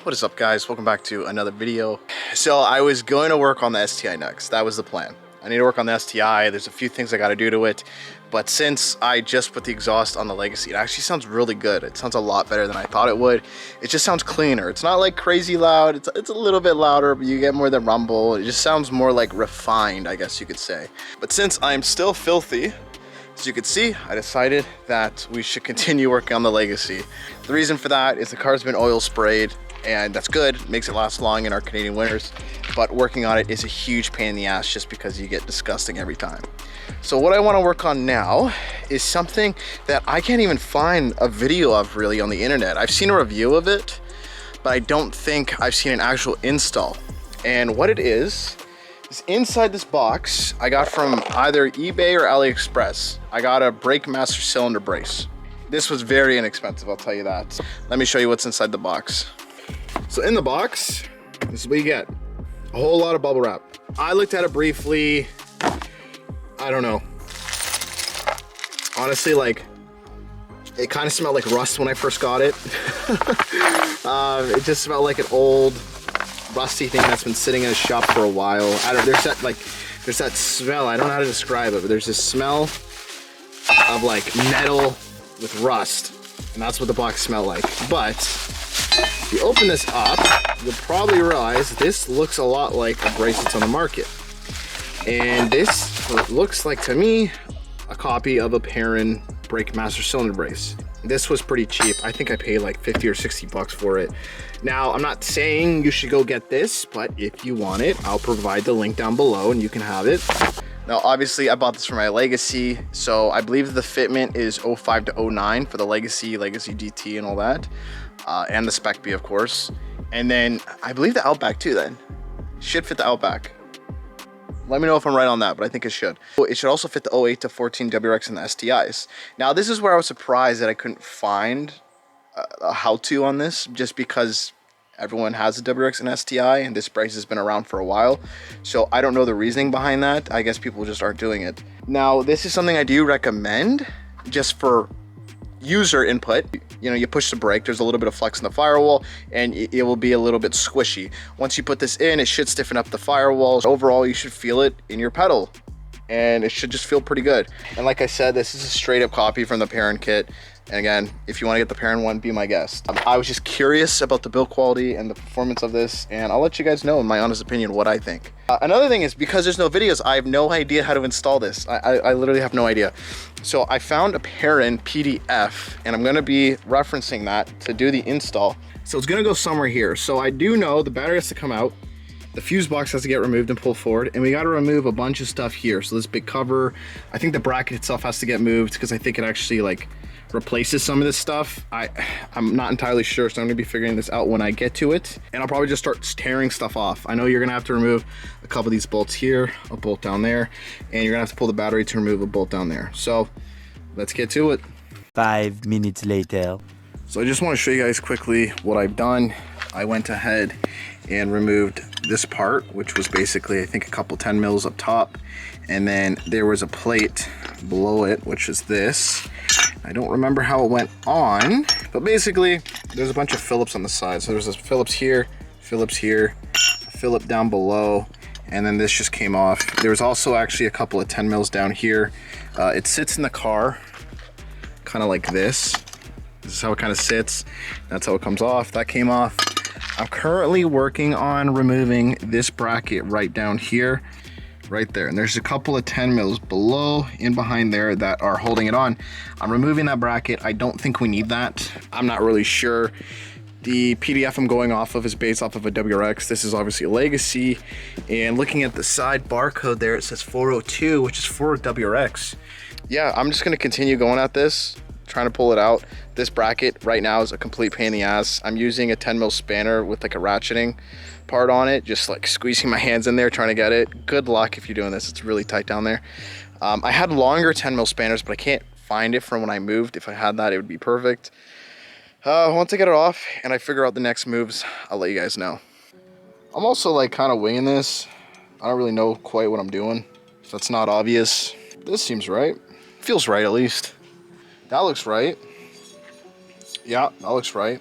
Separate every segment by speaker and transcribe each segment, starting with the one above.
Speaker 1: What is up, guys? Welcome back to another video. So I was going to work on the STI next. That was the plan. I need to work on the STI. There's a few things I got to do to it, but since I just put the exhaust on the Legacy, it actually sounds really good. It sounds a lot better than I thought it would. It just sounds cleaner. It's not like crazy loud. It's a little bit louder, but you get more than rumble. It just sounds more like refined, I guess you could say. But since I'm still filthy, as you can see, I decided that we should continue working on the Legacy. The reason for that is the car's been oil sprayed, and that's good, makes it last long in our Canadian winters, but working on it is a huge pain in the ass just because you get disgusting every time. So what I want to work on now is something that I can't even find a video of really on the internet. I've seen a review of it, but I don't think I've seen an actual install. And what it is inside this box I got from either eBay or AliExpress. I got a brake master cylinder brace. This was very inexpensive, I'll tell you that. Let me show you what's inside the box. So in the box, this is what you get. A whole lot of bubble wrap. I looked at it briefly. I don't know. Honestly, like, it kind of smelled like rust when I first got it. It just smelled like an old, rusty thing that's been sitting in a shop for a while. I don't, there's that smell, I don't know how to describe it, but there's this smell of like metal with rust. And that's what the box smelled like. But if you open this up, you'll probably realize this looks a lot like a brace that's on the market. And this looks like, to me, a copy of a Perrin brake master cylinder brace. This was pretty cheap. I think I paid like 50 or 60 bucks for it. Now, I'm not saying you should go get this, but if you want it, I'll provide the link down below and you can have it. Now, obviously, I bought this for my Legacy, so I believe the fitment is 05 to 09 for the Legacy GT and all that. And the Spec B, of course. And then I believe the Outback too then. Should fit the Outback. Let me know if I'm right on that, but I think it should. It should also fit the 08 to 14 WRX and the STIs. Now, this is where I was surprised that I couldn't find a how-to on this, just because everyone has a WRX and STI, and this brace has been around for a while. So I don't know the reasoning behind that. I guess people just aren't doing it. Now, this is something I do recommend just for user input. You know, you push the brake, there's a little bit of flex in the firewall, and it will be a little bit squishy. Once you put this in, it should stiffen up the firewalls. Overall, you should feel it in your pedal, and it should just feel pretty good. And like I said, this is a straight up copy from the Perrin kit. And again, if you want to get the Perrin one, be my guest. I was just curious about the build quality and the performance of this, and I'll let you guys know in my honest opinion what I think. Another thing is, because there's no videos, I have no idea how to install this. I literally have no idea. So I found a Perrin PDF, and I'm going to be referencing that to do the install. So it's going to go somewhere here. So I do know the battery has to come out. The fuse box has to get removed and pulled forward, and we got to remove a bunch of stuff here. So this big cover, I think the bracket itself has to get moved because I think it actually like replaces some of this stuff. I'm not entirely sure, so I'm gonna be figuring this out when I get to it, and I'll probably just start tearing stuff off. I know you're gonna have to remove a couple of these bolts here, a bolt down there, and you're gonna have to pull the battery to remove a bolt down there. So let's get to it.
Speaker 2: 5 minutes later.
Speaker 1: So I just want to show you guys quickly what I've done. I went ahead and removed this part, which was basically, I think, a couple 10 mils up top, and then there was a plate below it, which is this. I don't remember how it went on, but basically there's a bunch of Phillips on the side. So there's this Phillips here, a Phillip down below, and then this just came off. There's also actually a couple of 10 mils down here. It sits in the car kind of like this. This is how it kind of sits. That's how it comes off. That came off. I'm currently working on removing this bracket right down here, right there. And there's a couple of 10 mils below and behind there that are holding it on. I'm removing that bracket. I don't think we need that. I'm not really sure. The PDF I'm going off of is based off of a WRX. This is obviously a Legacy. And looking at the side barcode there, it says 402, which is for WRX. Yeah, I'm just gonna continue going at this, trying to pull it out. This bracket right now is a complete pain in the ass. I'm using a 10 mil spanner with like a ratcheting part on it, just like squeezing my hands in there trying to get it. Good luck if you're doing this, it's really tight down there. I had longer 10 mil spanners, but I can't find it from when I moved. If I had that, it would be perfect. Once I get it off and I figure out the next moves, I'll let you guys know. I'm also like kind of winging this. I don't really know quite what I'm doing, so it's not obvious. This seems right. Feels right, at least. That looks right. Yeah, that looks right.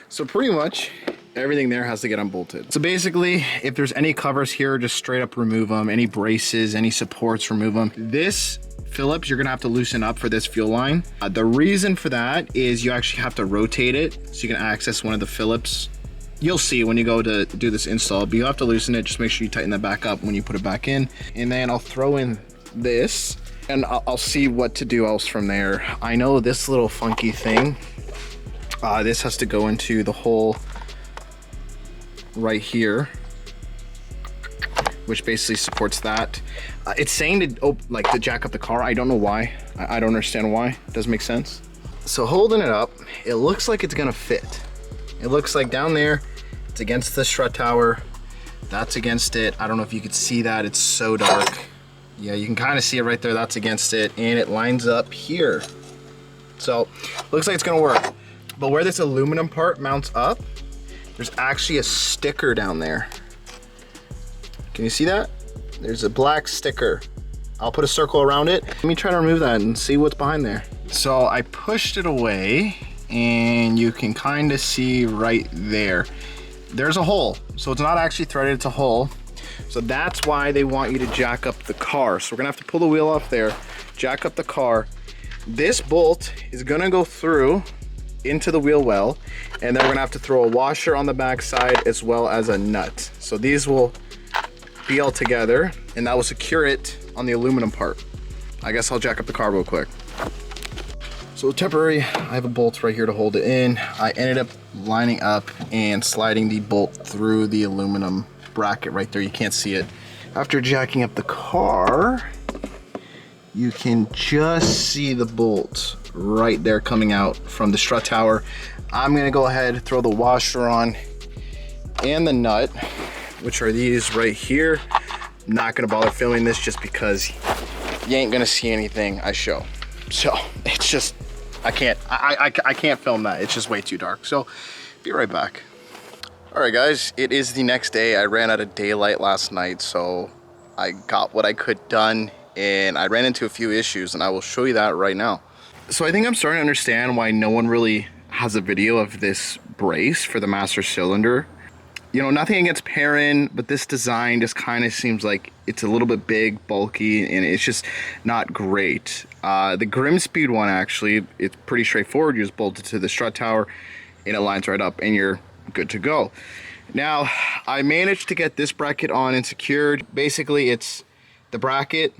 Speaker 1: So pretty much Everything there has to get unbolted. So basically, if there's any covers here, just straight up remove them. Any braces, any supports, remove them. This Phillips, you're gonna have to loosen up for this fuel line. The reason for that is you actually have to rotate it so you can access one of the Phillips. You'll see when you go to do this install, but you have to loosen it. Just make sure you tighten that back up when you put it back in. And then I'll throw in this and I'll see what to do else from there. I know this little funky thing, this has to go into the hole right here, which basically supports that. It's saying to jack up the car. I don't know why. I don't understand why. It doesn't make sense. So holding it up, it looks like it's gonna fit. It looks like down there, it's against the strut tower. That's against it. I don't know if you could see that. It's so dark. Yeah, you can kind of see it right there. That's against it, and it lines up here. So looks like it's gonna work. But where this aluminum part mounts up, there's actually a sticker down there. Can you see that? There's a black sticker. I'll put a circle around it. Let me try to remove that and see what's behind there. So I pushed it away and you can kind of see right there. There's a hole. So it's not actually threaded, it's a hole. So that's why they want you to jack up the car. So we're gonna have to pull the wheel off there, jack up the car. This bolt is gonna go through into the wheel well, and then we're gonna have to throw a washer on the back side as well as a nut. So these will be all together, and that will secure it on the aluminum part. I guess I'll jack up the car real quick. So temporary, I have a bolt right here to hold it in. I ended up lining up and sliding the bolt through the aluminum bracket right there. You can't see it. After jacking up the car, you can just see the bolt right there coming out from the strut tower. I'm gonna go ahead, throw the washer on and the nut, which are these right here. Not gonna bother filming this just because you ain't gonna see anything I show. So it's just, I can't film that. It's just way too dark. So be right back. All right guys, it is the next day. I ran out of daylight last night, so I got what I could done, and I ran into a few issues, and I will show you that right now. So I think I'm starting to understand why no one really has a video of this brace for the master cylinder. You know, nothing against Perrin, but this design just kind of seems like it's a little bit big, bulky, and it's just not great. The Grimspeed one, actually, it's pretty straightforward. You just bolt it to the strut tower, and it lines right up, and you're good to go. Now, I managed to get this bracket on and secured. Basically, it's the bracket,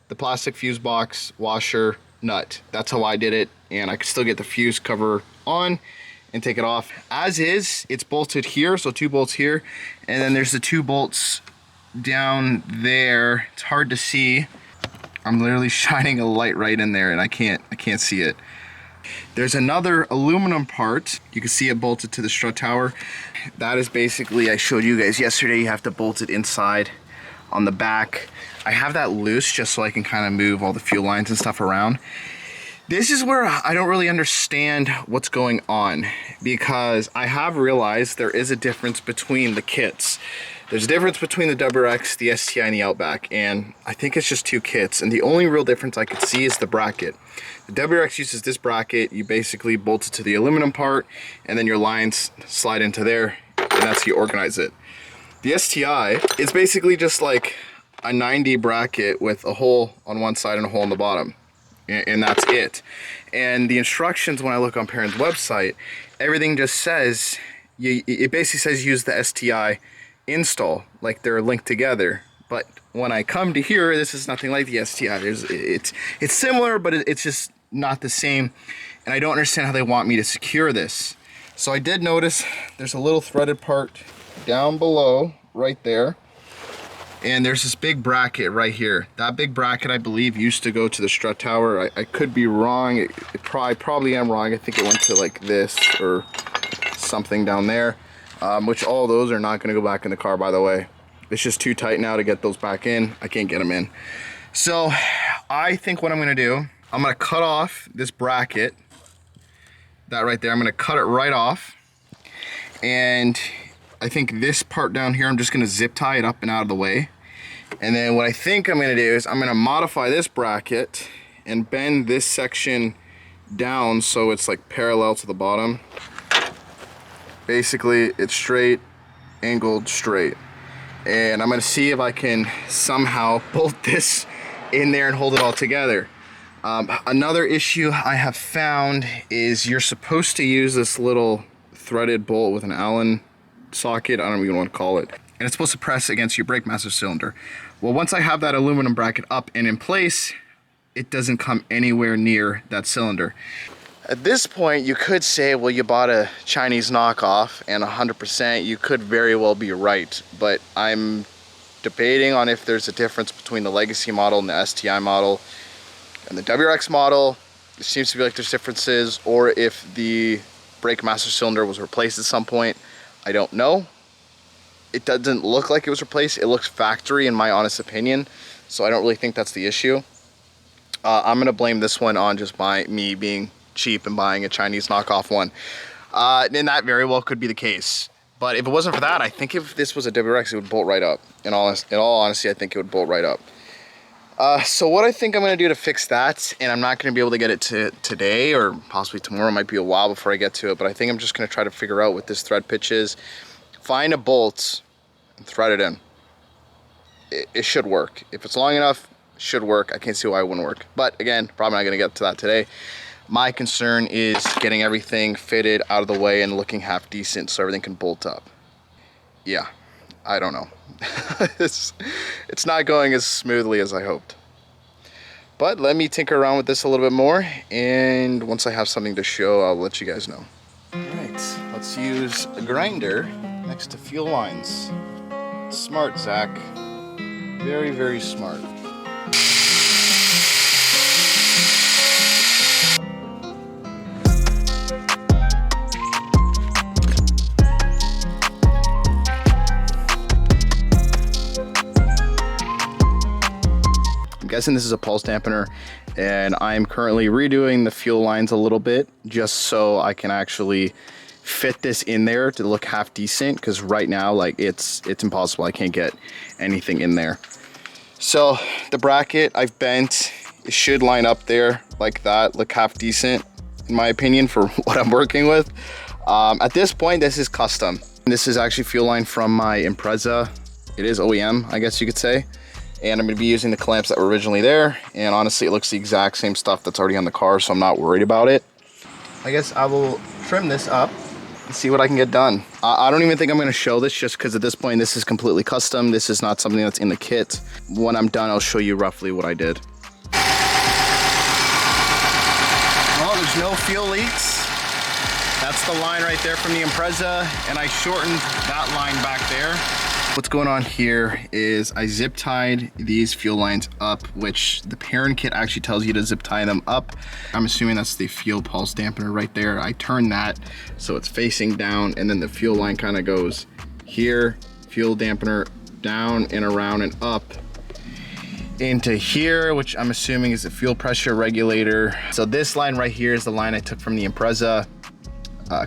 Speaker 1: the plastic fuse box, washer, nut. That's how I did it, and I could still get the fuse cover on and take it off. As is, it's bolted here, so 2 bolts here, and then there's the 2 bolts down there. It's hard to see. I'm literally shining a light right in there, and I can't see it. There's another aluminum part. You can see it bolted to the strut tower. That is basically, I showed you guys yesterday, you have to bolt it inside on the back. I have that loose just so I can kind of move all the fuel lines and stuff around. This is where I don't really understand what's going on, because I have realized there is a difference between the kits. There's a difference between the WRX, the STI, and the Outback, and I think it's just 2 kits, and the only real difference I could see is the bracket. The WRX uses this bracket. You basically bolt it to the aluminum part, and then your lines slide into there, and that's how you organize it. The STI is basically just like a 90 bracket with a hole on one side and a hole on the bottom, and that's it. And the instructions, when I look on Perrin's website, everything just says, it basically says use the STI install, like they're linked together. But when I come to here, this is nothing like the STI. It's similar, but it's just not the same, and I don't understand how they want me to secure this. So I did notice there's a little threaded part down below right there, and there's this big bracket right here. That big bracket, I believe, used to go to the strut tower. I could be wrong. I probably am wrong. I think it went to like this or something down there, which all those are not going to go back in the car, by the way. It's just too tight now to get those back in. I can't get them in. So I think what I'm going to do, I'm going to cut off this bracket, that right there. I'm going to cut it right off, and I think this part down here, I'm just going to zip tie it up and out of the way. And then what I think I'm going to do is I'm going to modify this bracket and bend this section down so it's like parallel to the bottom. Basically, it's straight, angled, straight. And I'm gonna see if I can somehow bolt this in there and hold it all together. Another issue I have found is you're supposed to use this little threaded bolt with an Allen socket, I don't even want to call it, and it's supposed to press against your brake master cylinder. Well, once I have that aluminum bracket up and in place, it doesn't come anywhere near that cylinder. At this point, you could say, well, you bought a Chinese knockoff, and 100% you could very well be right, but I'm debating on if there's a difference between the Legacy model and the STI model and the WRX model. It seems to be like there's differences, or if the brake master cylinder was replaced at some point. I don't know. It doesn't look like it was replaced. It looks factory in my honest opinion, so I don't really think that's the issue. I'm gonna blame this one on just me being cheap and buying a Chinese knockoff one. And that very well could be the case. But if it wasn't for that, I think if this was a WRX, it would bolt right up. In all honesty, I think it would bolt right up. So what I think I'm gonna do to fix that, and I'm not gonna be able to get it to today or possibly tomorrow, might be a while before I get to it, but I think I'm just gonna try to figure out what this thread pitch is, find a bolt and thread it in. It should work. If it's long enough, it should work. I can't see why it wouldn't work. But again, probably not gonna get to that today. My concern is getting everything fitted out of the way and looking half decent so everything can bolt up. Yeah, I don't know. It's not going as smoothly as I hoped. But let me tinker around with this a little bit more, and once I have something to show, I'll let you guys know. All right, let's use a grinder next to fuel lines. Smart, Zach. Very, very smart. I'm guessing this is a pulse dampener, and I'm currently redoing the fuel lines a little bit just so I can actually fit this in there to look half decent, because right now, like, it's impossible. I can't get anything in there. So the bracket I've bent, it should line up there like that, look half decent in my opinion for what I'm working with. At this point, this is custom. This is actually fuel line from my Impreza. It is OEM, I guess you could say. And I'm gonna be using the clamps that were originally there. And honestly, it looks the exact same stuff that's already on the car, so I'm not worried about it. I guess I will trim this up and see what I can get done. I don't even think I'm gonna show this, just because at this point, this is completely custom. This is not something that's in the kit. When I'm done, I'll show you roughly what I did. Well, there's no fuel leaks. That's the line right there from the Impreza, and I shortened that line back there. What's going on here is I zip tied these fuel lines up, which the Perrin kit actually tells you to zip tie them up. I'm assuming that's the fuel pulse dampener right there. I turn that so it's facing down, and then the fuel line kind of goes here, fuel dampener down and around and up into here, which I'm assuming is a fuel pressure regulator. So this line right here is the line I took from the Impreza,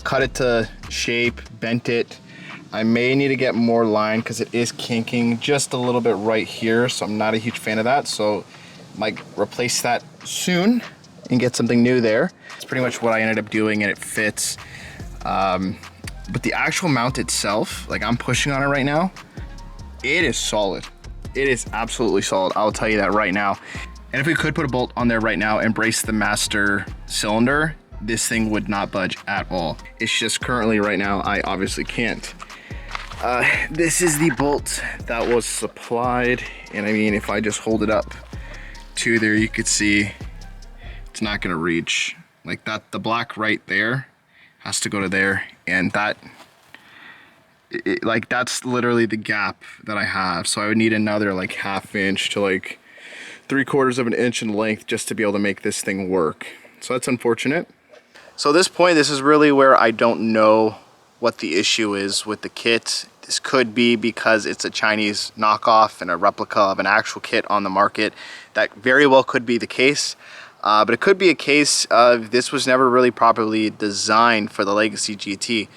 Speaker 1: cut it to shape, bent it. I may need to get more line because it is kinking just a little bit right here, so I'm not a huge fan of that. So I might replace that soon and get something new there. It's pretty much what I ended up doing, and it fits. But the actual mount itself, like, I'm pushing on it right now, it is solid. It is absolutely solid, I'll tell you that right now. And if we could put a bolt on there right now and brace the master cylinder, this thing would not budge at all. It's just currently right now, I obviously can't. This is the bolt that was supplied, and I mean, if I just hold it up to there, you could see it's not gonna reach. Like that, the black right there has to go to there, and that, like, that's literally the gap that I have. So I would need another like 1/2 inch to like 3/4 of an inch in length just to be able to make this thing work. So that's unfortunate. So at this point, this is really where I don't know what the issue is with the kit. This could be because it's a Chinese knockoff and a replica of an actual kit on the market. That very well could be the case. But it could be a case of this was never really properly designed for the Legacy GT.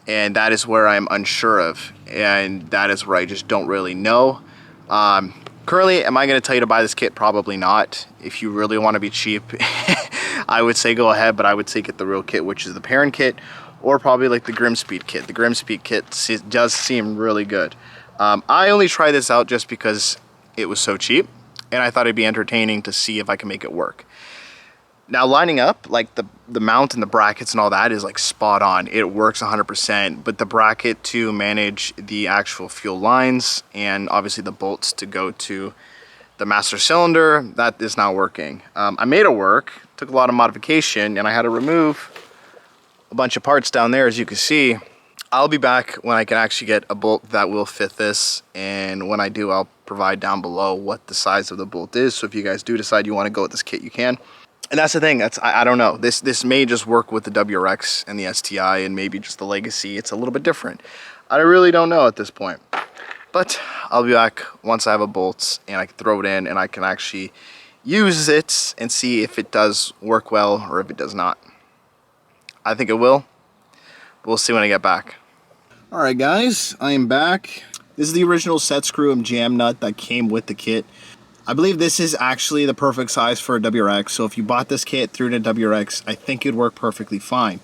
Speaker 1: And that is where I'm unsure of. And that is where I just don't really know. Currently, am I going to tell you to buy this kit? Probably not. If you really want to be cheap, I would say go ahead, but I would say get the real kit, which is the Perrin kit, or probably like the Grimspeed kit. The Grimspeed kit does seem really good. I only tried this out just because it was so cheap, and I thought it'd be entertaining to see if I can make it work. Now lining up, like the mount and the brackets and all that is like spot on. It works 100%, but the bracket to manage the actual fuel lines and obviously the bolts to go to the master cylinder, that is not working. I made it work, took a lot of modification, and I had to remove a bunch of parts down there, as you can see. I'll be back when I can actually get a bolt that will fit this, and when I do, I'll provide down below what the size of the bolt is, so if you guys do decide you want to go with this kit, you can. And that's the thing, I don't know, this may just work with the WRX and the STI and maybe just the Legacy. It's a little bit different. I really don't know at this point. But I'll be back once I have a bolt and I can throw it in and I can actually use it and see if it does work well or if it does not. I think it will. We'll see when I get back. Alright guys, I am back. This is the original set screw and jam nut that came with the kit. I believe this is actually the perfect size for a WRX, so if you bought this kit through the WRX, I think it'd work perfectly fine.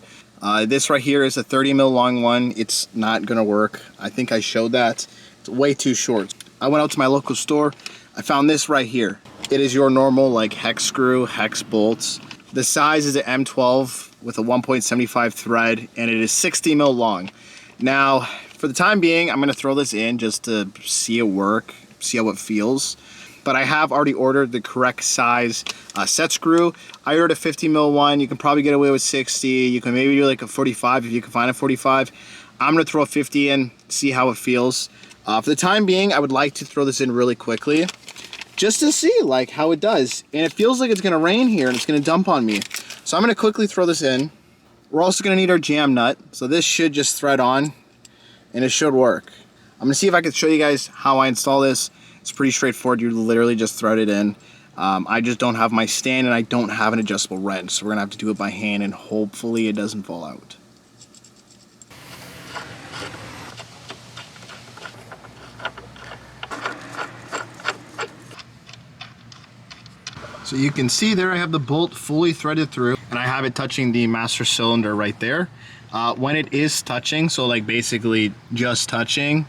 Speaker 1: This right here is a 30 mil long one. It's not gonna work. I think I showed that. It's way too short. I went out to my local store. I found this right here. It is your normal like hex screw, hex bolts. The size is an M12 with a 1.75 thread, and it is 60 mil long. Now, for the time being, I'm gonna throw this in just to see it work, see how it feels. But I have already ordered the correct size set screw. I ordered a 50 mil one. You can probably get away with 60. You can maybe do like a 45 if you can find a 45. I'm gonna throw a 50 in, see how it feels. For the time being, I would like to throw this in really quickly just to see like how it does. And it feels like it's gonna rain here and it's gonna dump on me. So I'm gonna quickly throw this in. We're also gonna need our jam nut. So this should just thread on and it should work. I'm gonna see if I can show you guys how I install this. It's pretty straightforward. You literally just thread it in. I just don't have my stand and I don't have an adjustable wrench, so we're gonna have to do it by hand and hopefully it doesn't fall out. So you can see there I have the bolt fully threaded through and I have it touching the master cylinder right there. When it is touching, so like basically just touching,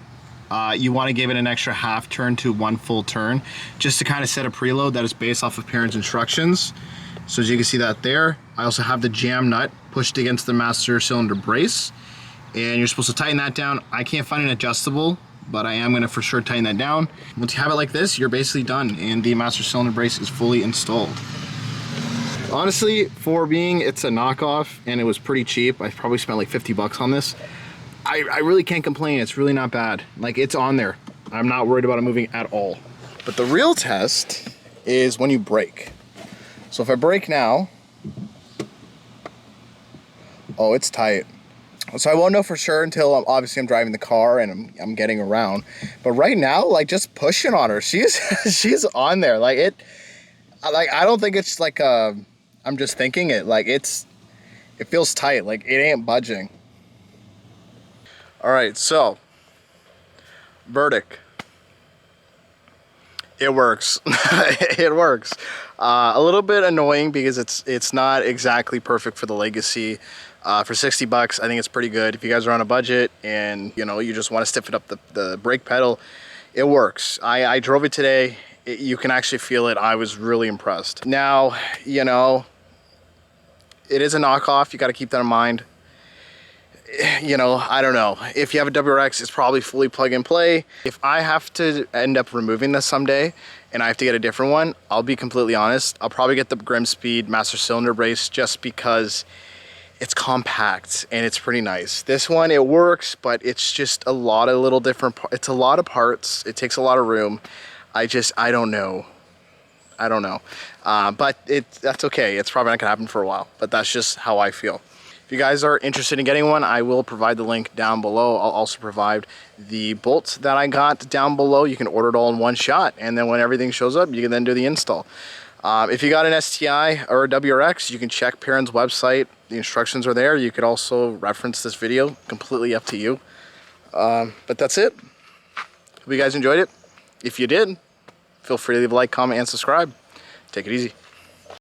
Speaker 1: you want to give it an extra half turn to one full turn just to kind of set a preload that is based off of Perrin's instructions. So as you can see that there, I also have the jam nut pushed against the master cylinder brace, and you're supposed to tighten that down. I can't find an adjustable, but I am going to for sure tighten that down. Once you have it like this, you're basically done and the master cylinder brace is fully installed. Honestly, for being it's a knockoff and it was pretty cheap, I probably spent like 50 bucks on this. I really can't complain. It's really not bad. Like, it's on there. I'm not worried about it moving at all. But the real test is when you brake. So if I brake now, oh, it's tight. So I won't know for sure until obviously I'm driving the car and I'm getting around. But right now, like, just pushing on her, she's she's on there. Like I don't think it's like I'm just thinking it. Like it feels tight. Like it ain't budging. All right, so verdict. It works. It works. A little bit annoying because it's not exactly perfect for the Legacy. For 60 bucks, I think it's pretty good. If you guys are on a budget and you know you just want to stiffen up the brake pedal, it works. I drove it today. You can actually feel it. I was really impressed. Now, you know, it is a knockoff. You got to keep that in mind. You know, I don't know. If you have a WRX, it's probably fully plug and play. If I have to end up removing this someday and I have to get a different one, I'll be completely honest. I'll probably get the Grimspeed master cylinder brace just because it's compact and it's pretty nice. This one, it works, but it's just a lot of little different, it's a lot of parts. It takes a lot of room. I don't know. But that's okay. It's probably not gonna happen for a while, but that's just how I feel. If you guys are interested in getting one, I will provide the link down below. I'll also provide the bolts that I got down below. You can order it all in one shot, and then when everything shows up, you can then do the install. If you got an STI or a WRX, you can check Perrin's website. The instructions are there. You could also reference this video, completely up to you. But that's it. Hope you guys enjoyed it. If you did, feel free to leave a like, comment, and subscribe. Take it easy.